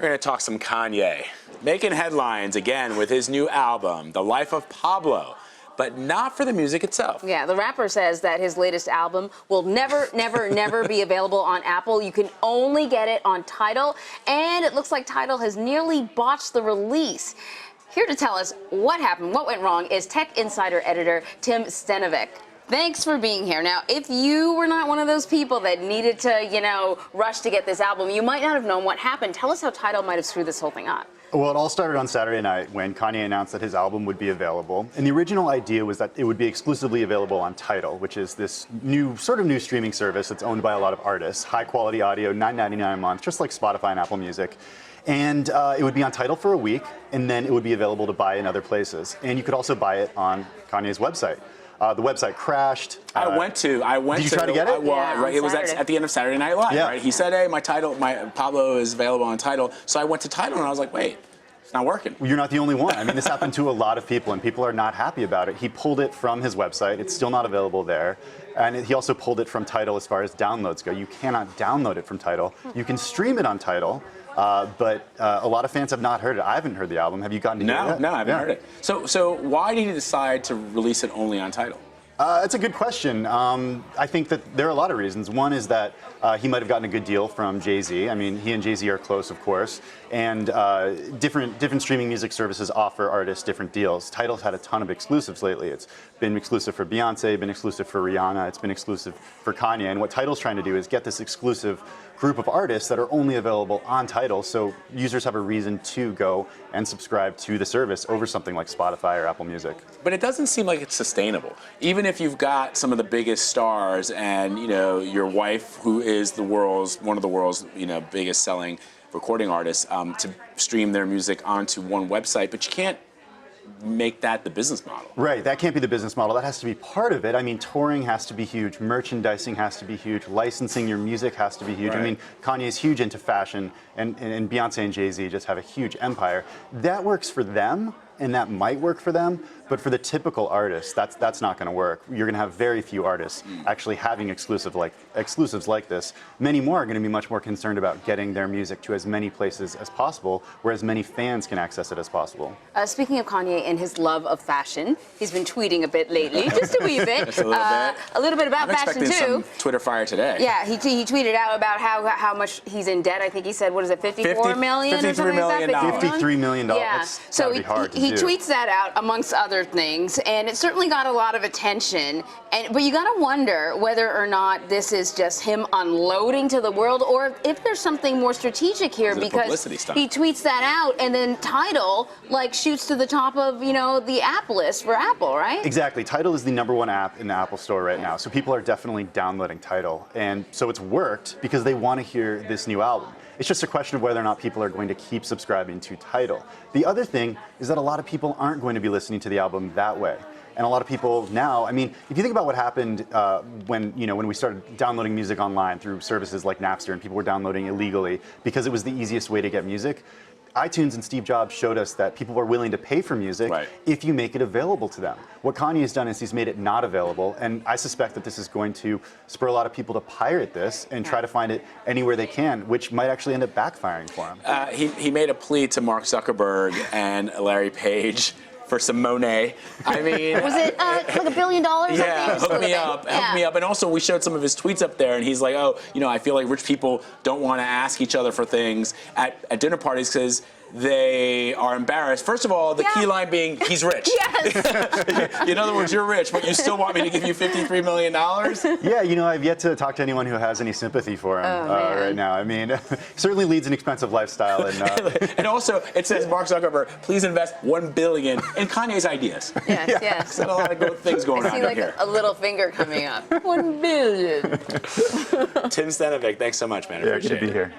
We're going to talk some Kanye. Making headlines again with his new album, The Life of Pablo, but not for the music itself. Yeah, the rapper says that his latest album will never be available on Apple. You can only get it on Tidal, and it looks like Tidal has nearly botched the release. Here to tell us what happened, what went wrong, is Tech Insider editor Tim Stenovec. Thanks for being here. Now, if you were not one of those people that needed to, rush to get this album, you might not have known what happened. Tell us how Tidal might have screwed this whole thing up. Well, it all started on Saturday night when Kanye announced that his album would be available. And the original idea was that it would be exclusively available on Tidal, which is this new streaming service that's owned by a lot of artists. High quality audio, $9.99 a month, just like Spotify and Apple Music. And it would be on Tidal for a week, and then it would be available to buy in other places. And you could also buy it on Kanye's website. The website crashed. I went to. Did you try to get it? Right. It was at the end of Saturday Night Live. Yeah. Right. He said, "Hey, my Pablo is available on Tidal." So I went to Tidal and I was like, "Wait, it's not working." Well, you're not the only one. I mean, this happened to a lot of people, and people are not happy about it. He pulled it from his website. It's still not available there. And he also pulled it from Tidal as far as downloads go. You cannot download it from Tidal. You can stream it on Tidal. But a lot of fans have not heard it. I haven't heard the album. Have you gotten to hear it? No, I haven't heard it. So why did he decide to release it only on Tidal? That's a good question. I think that there are a lot of reasons. One is that he might have gotten a good deal from Jay-Z. I mean, he and Jay-Z are close, of course. And different streaming music services offer artists different deals. Tidal's had a ton of exclusives lately. It's been exclusive for Beyonce, been exclusive for Rihanna, it's been exclusive for Kanye. And what Tidal's trying to do is get this exclusive group of artists that are only available on Tidal, so users have a reason to go and subscribe to the service over something like Spotify or Apple Music. But it doesn't seem like it's sustainable. Even if you've got some of the biggest stars and your wife, who is one of the world's biggest selling recording artists, to stream their music onto one website, but you can't make that the business model. Right, that can't be the business model. That has to be part of it. I mean, touring has to be huge, merchandising has to be huge, licensing your music has to be huge. Right. I mean, Kanye's huge into fashion, and Beyonce and Jay-Z just have a huge empire. That works for them, and that might work for them, but for the typical artist, that's not going to work. You're going to have very few artists actually having exclusives like this. Many more are going to be much more concerned about getting their music to as many places as possible, where as many fans can access it as possible. Speaking of Kanye and his love of fashion, he's been tweeting a bit lately, just a wee bit. Just a little bit. A little bit about fashion too. Some Twitter fire today. Yeah, he tweeted out about how much he's in debt. I think he said, what is it, 54 million or something like that? $53 million. Yeah. So he tweets that out amongst other things, and it certainly got a lot of attention. But you got to wonder whether or not this is just him unloading to the world, or if there's something more strategic here, because he tweets that out and then Tidal shoots to the top of the app list for Apple, right? Exactly. Tidal is the #1 app in the Apple Store right now, so people are definitely downloading Tidal, and so it's worked because they want to hear this new album. It's just a question of whether or not people are going to keep subscribing to Tidal. The other thing is that a lot of people aren't going to be listening to the album that way. And a lot of people now, I mean, if you think about what happened when we started downloading music online through services like Napster, and people were downloading illegally because it was the easiest way to get music, iTunes and Steve Jobs showed us that people are willing to pay for music if you make it available to them. What Kanye has done is he's made it not available, and I suspect that this is going to spur a lot of people to pirate this and try to find it anywhere they can, which might actually end up backfiring for him. He made a plea to Mark Zuckerberg and Larry Page for some Monet. I mean, was it like $1 billion? Yeah, hook me up. And also, we showed some of his tweets up there, and he's like, "Oh, I feel like rich people don't want to ask each other for things at dinner parties because they are embarrassed." First of all, the key line being, he's rich. Yes. In other words, you're rich, but you still want me to give you $53 million? Yeah, I've yet to talk to anyone who has any sympathy for him right now. I mean, certainly leads an expensive lifestyle. And also, it says, Mark Zuckerberg, please invest $1 billion in Kanye's ideas. Yes. There's a lot of good things going on here. I see a little finger coming up. $1 billion. Tim Stenovec, thanks so much, man. Yeah, good to be here.